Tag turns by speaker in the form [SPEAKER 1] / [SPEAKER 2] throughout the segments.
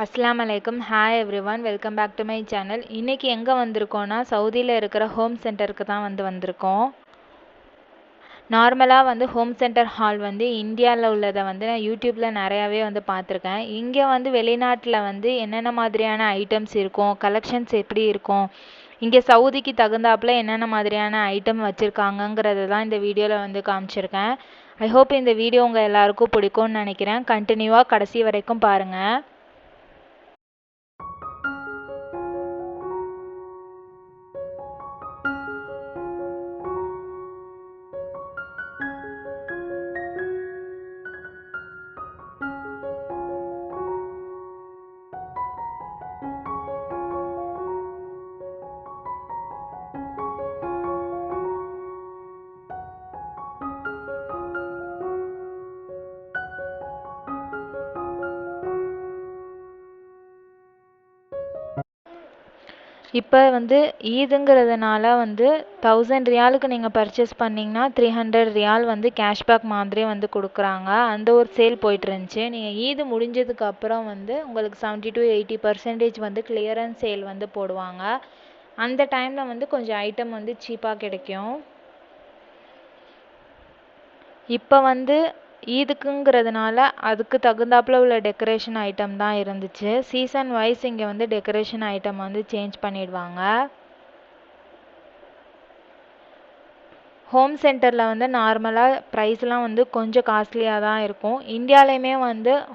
[SPEAKER 1] அஸ்ஸலாமு அலைக்கும். Hi everyone, welcome back to my channel. இன்றைக்கி எங்கே வந்திருக்கோன்னா சவுதியில் இருக்கிற ஹோம் சென்டருக்கு தான் வந்திருக்கோம். நார்மலாக ஹோம் சென்டர் ஹால் இந்தியாவில் உள்ளதை நான் யூடியூப்பில் நிறையாவே பார்த்துருக்கேன். இங்கே வெளிநாட்டில் என்னென்ன மாதிரியான ஐட்டம்ஸ் இருக்கும், கலெக்ஷன்ஸ் எப்படி இருக்கும், இங்கே சவுதிக்கு தகுந்தாப்பில் என்னென்ன மாதிரியான ஐட்டம் வச்சுருக்காங்கங்கிறது தான் இந்த வீடியோவில் காமிச்சிருக்கேன். ஐ ஹோப் இந்த வீடியோ உங்கள் எல்லாருக்கும் பிடிக்கும்னு நினைக்கிறேன். கண்டினியூவாக கடைசி வரைக்கும் பாருங்கள். இப்போ ஈதுங்கிறதுனால 1000 ரியாலுக்கு நீங்கள் பர்ச்சேஸ் பண்ணிங்கன்னா 300 ரியால் கேஷ்பேக் மாதிரி கொடுக்குறாங்க. அந்த ஒரு சேல் போயிட்டு இருந்துச்சு. நீங்கள் ஈது முடிஞ்சதுக்கு அப்புறம் உங்களுக்கு 70 to 80% கிளியரன்ஸ் சேல் போடுவாங்க. அந்த டைமில் கொஞ்சம் ஐட்டம் சீப்பாக கிடைக்கும். இப்போ ஈதுக்குங்கிறதுனால அதுக்கு தகுந்தாப்பில் உள்ள டெக்கரேஷன் ஐட்டம் தான் இருந்துச்சு. சீசன் வைஸ் இங்கே டெக்கரேஷன் ஐட்டம் சேஞ்ச் பண்ணிடுவாங்க. ஹோம் சென்டரில் நார்மலாக ப்ரைஸ்லாம் கொஞ்சம் காஸ்ட்லியாக தான் இருக்கும். இந்தியாவிலையுமே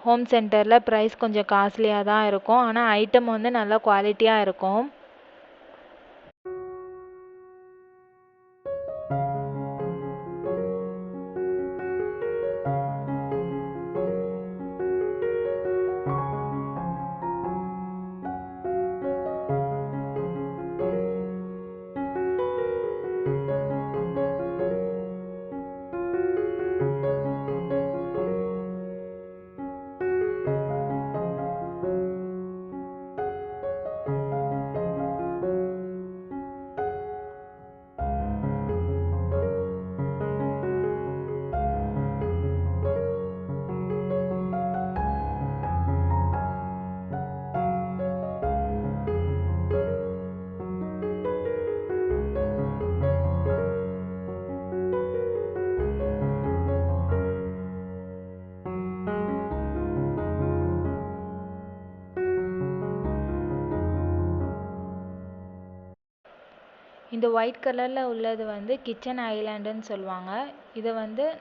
[SPEAKER 1] ஹோம் சென்டரில் ப்ரைஸ் கொஞ்சம் காஸ்ட்லியாக தான் இருக்கும். ஆனால் ஐட்டம் நல்லா குவாலிட்டியாக இருக்கும். இந்த ஒயிட் கலரில் உள்ளது கிச்சன் ஐலாண்டுன்னு சொல்லுவாங்க. இதை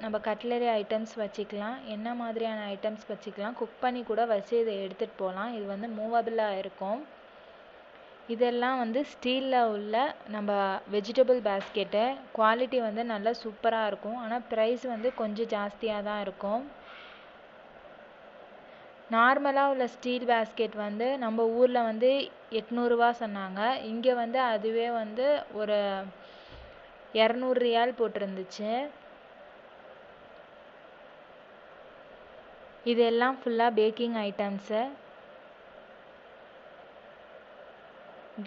[SPEAKER 1] நம்ம கட்லரி ஐட்டம்ஸ் வச்சுக்கலாம், என்ன மாதிரியான ஐட்டம்ஸ் வச்சுக்கலாம், குக் பண்ணி கூட வச்சு இதை எடுத்துகிட்டு போகலாம். இது மூவபிளாக இருக்கும். இதெல்லாம் ஸ்டீலில் உள்ள நம்ம வெஜிடபிள் பேஸ்கெட்டு. குவாலிட்டி நல்லா சூப்பராக இருக்கும். ஆனால் ப்ரைஸ் கொஞ்சம் ஜாஸ்தியாக தான் இருக்கும். நார்மலாக உள்ள ஸ்டீல் பேஸ்கெட் நம்ம ஊரில் 800 ரூபா சொன்னாங்க. இங்கே அதுவே ஒரு 200 ரியால் போட்டிருந்துச்சு. இதெல்லாம் ஃபுல்லாக packing items.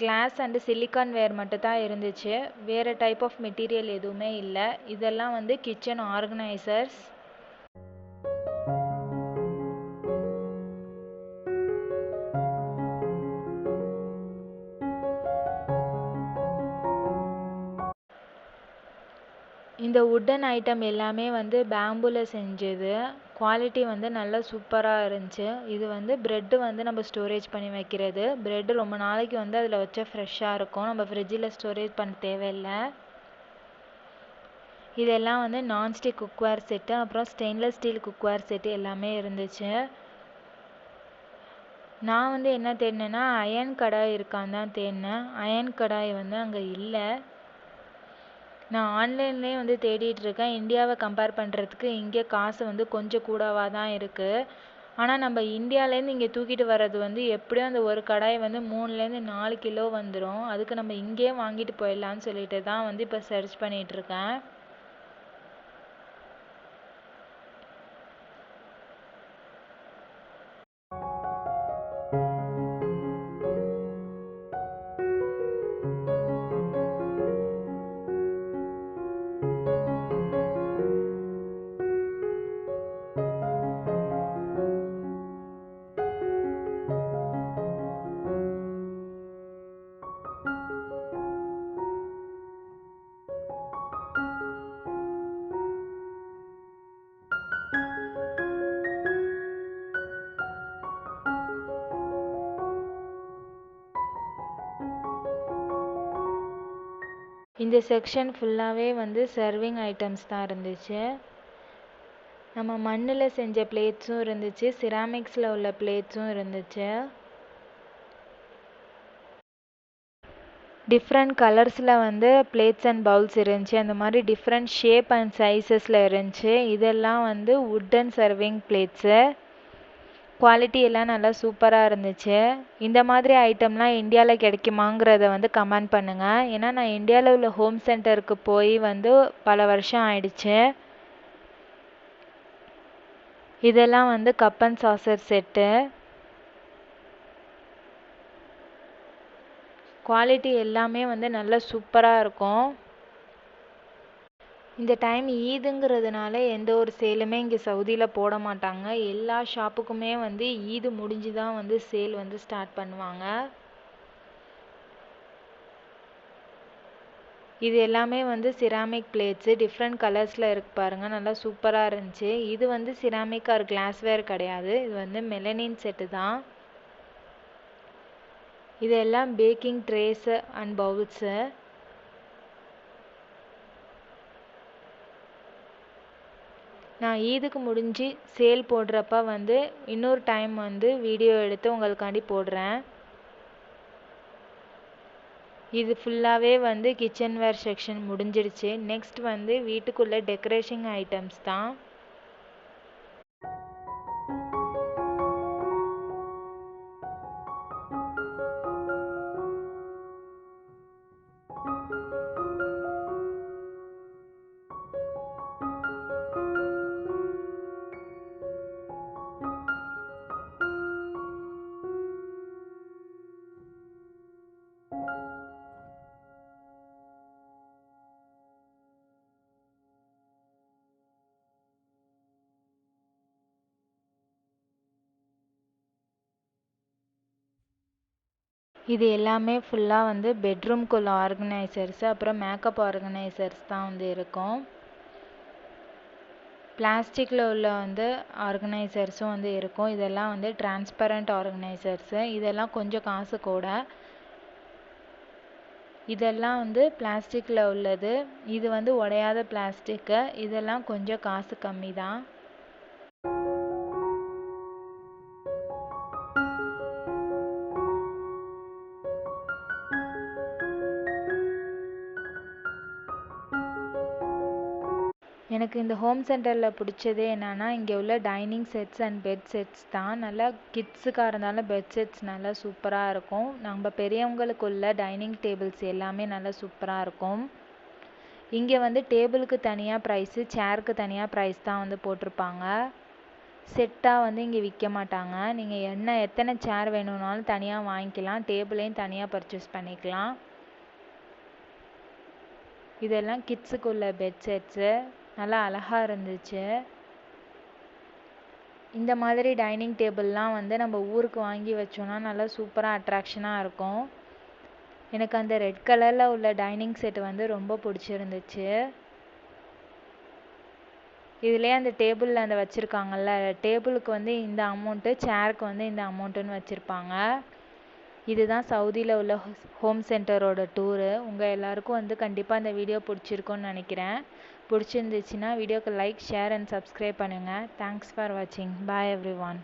[SPEAKER 1] Glass and silicon ware மட்டும் தான் இருந்துச்சு. வேறு டைப் ஆஃப் மெட்டீரியல் எதுவுமே இல்லை. இதெல்லாம் கிச்சன் ஆர்கனைசர்ஸ். இந்த வுட்டன் ஐட்டம் எல்லாமே பேம்பூவில் செஞ்சது. குவாலிட்டி நல்லா சூப்பராக இருந்துச்சு. இது ப்ரெட்டு நம்ம ஸ்டோரேஜ் பண்ணி வைக்கிறது. ப்ரெட்டு ரொம்ப நாளைக்கு அதில் வச்சா ஃப்ரெஷ்ஷாக இருக்கும். நம்ம ஃப்ரிட்ஜில் ஸ்டோரேஜ் பண்ண தேவையில்லை. இதெல்லாம் நான்ஸ்டிக் குக்வேர் செட்டு, அப்புறம் ஸ்டெயின்லெஸ் ஸ்டீல் குக்வேர் செட்டு எல்லாமே இருந்துச்சு. நான் என்ன தேடினேன்னா அயன் கடாய் இருக்கான்னு தான் தேடினேன். அயன் கடாய் அங்கே இல்லை. நான் ஆன்லைன்லேயே தேடிட்டு இருக்கேன். இந்தியாவை கம்பேர் பண்ணுறதுக்கு இங்கே காசு கொஞ்சம் கூடவாக தான் இருக்குது. ஆனால் நம்ம இந்தியாவிலேருந்து இங்கே தூக்கிட்டு வர்றது எப்படியும் அந்த ஒரு கடாய் 3லேருந்து 4 கிலோ வந்துடும். அதுக்கு நம்ம இங்கேயே வாங்கிட்டு போயிடலான்னு சொல்லிட்டு தான் இப்போ சர்ச் பண்ணிகிட்ருக்கேன். இந்த செக்ஷன் ஃபுல்லாகவே வந்து சர்விங் ஐட்டம்ஸ் தான் இருந்துச்சு. நம்ம மண்ணில் செஞ்ச பிளேட்ஸும் இருந்துச்சு, சிராமிக்ஸில் உள்ள பிளேட்ஸும் இருந்துச்சு. டிஃப்ரெண்ட் கலர்ஸில் வந்து பிளேட்ஸ் அண்ட் பவுல்ஸ் இருந்துச்சு. அந்த மாதிரி டிஃப்ரெண்ட் ஷேப் அண்ட் சைஸஸில் இருந்துச்சு. இதெல்லாம் வந்து வுட்டன் சர்விங் பிளேட்ஸு. குவாலிட்டி எல்லாம் நல்லா சூப்பராக இருந்துச்சு. இந்த மாதிரி ஐட்டம்லாம் இந்தியாவில் கிடைக்குமாங்கிறத வந்து கமெண்ட் பண்ணுங்கள். ஏன்னா நான் இந்தியாவில் உள்ள ஹோம் சென்டருக்கு போய் வந்து பல வருஷம் ஆயிடுச்சு. இதெல்லாம் வந்து cup and Chaucer set. Quality எல்லாமே வந்து நல்லா சூப்பராக இருக்கும். இந்த டைம் ஈதுங்கிறதுனால எந்த ஒரு சேலுமே இங்கே சவுதியில் போட மாட்டாங்க. எல்லா ஷாப்புக்குமே வந்து ஈது முடிஞ்சு தான் வந்து சேல் வந்து ஸ்டார்ட் பண்ணுவாங்க. இது எல்லாமே வந்து சிராமிக் பிளேட்ஸு. டிஃப்ரெண்ட் கலர்ஸில் இருக்கு பாருங்கள், நல்லா சூப்பராக இருந்துச்சு. இது வந்து சிராமிக் ஆர் கிளாஸ்வேர் கிடையாது, இது வந்து மெலனின் செட்டு தான். இதெல்லாம் பேக்கிங் ட்ரேஸு அண்ட் பவுல்ஸு. நான் ஈதுக்கு முடிஞ்சு சேல் போடுறப்ப வந்து இன்னொரு டைம் வந்து வீடியோ எடுத்து உங்களுக்காண்டி போடுறேன். இது ஃபுல்லாகவே வந்து கிச்சன்வேர் செக்ஷன் முடிஞ்சிடுச்சு. நெக்ஸ்ட் வந்து வீட்டுக்குள்ளே டெக்கரேஷன் ஐட்டம்ஸ் தான். இது எல்லாமே ஃபுல்லாக வந்து பெட்ரூம்குள்ள ஆர்கனைசர்ஸ், அப்புறம் மேக்கப் ஆர்கனைசர்ஸ் தான் வந்து இருக்கும். பிளாஸ்டிக்கில் உள்ள வந்து ஆர்கனைசர்ஸும் வந்து இருக்கும். இதெல்லாம் வந்து டிரான்ஸ்பரண்ட் ஆர்கனைசர்ஸு. இதெல்லாம் கொஞ்சம் காசு கூட. இதெல்லாம் வந்து பிளாஸ்டிக்கில் உள்ளது. இது வந்து உடையாத பிளாஸ்டிக்கு. இதெல்லாம் கொஞ்சம் காசு கம்மி தான். எனக்கு இந்த ஹோம் சென்டரில் பிடிச்சதே என்னென்னா, இங்கே உள்ள dining sets and bed sets தான். நல்லா கிட்ஸுக்காக இருந்தாலும் பெட் செட்ஸ் நல்லா சூப்பராக இருக்கும். நம்ம பெரியவங்களுக்கு உள்ள டைனிங் டேபிள்ஸ் எல்லாமே நல்லா சூப்பராக இருக்கும். இங்கே வந்து டேபிளுக்கு தனியாக ப்ரைஸு, சேருக்கு தனியாக ப்ரைஸ் தான் வந்து போட்டிருப்பாங்க. செட்டாக வந்து இங்கே விற்க மாட்டாங்க. நீங்கள் எத்தனை சேர் வேணும்னாலும் தனியாக வாங்கிக்கலாம், டேபிளையும் தனியாக பர்ச்சேஸ் பண்ணிக்கலாம். இதெல்லாம் கிட்ஸுக்கு உள்ள பெட் செட்ஸு, நல்லா அழகாக இருந்துச்சு. இந்த மாதிரி டைனிங் டேபிள்லாம் வந்து நம்ம ஊருக்கு வாங்கி வச்சோன்னா நல்லா சூப்பராக அட்ராக்ஷனாக இருக்கும். எனக்கு அந்த ரெட் கலரில் உள்ள டைனிங் செட் வந்து ரொம்ப பிடிச்சிருந்துச்சு. இதுலேயே அந்த டேபிளில் அந்த வச்சுருக்காங்கல்ல, டேபிளுக்கு வந்து இந்த அமௌண்ட்டு, சேருக்கு வந்து இந்த அமௌண்ட்டுன்னு வச்சுருப்பாங்க. இதுதான் சவுதியில் உள்ள ஹோம் சென்டரோட டூரு. உங்கள் எல்லாருக்கும் வந்து கண்டிப்பாக இந்த வீடியோ பிடிச்சிருக்குன்னு நினைக்கிறேன். பிடிச்சிருந்துச்சுன்னா வீடியோக்கு லைக், ஷேர் அண்ட் சப்ஸ்கிரைப் பண்ணுங்கள். தேங்க்ஸ் ஃபார் வாட்சிங். பாய் எவ்ரிவான்.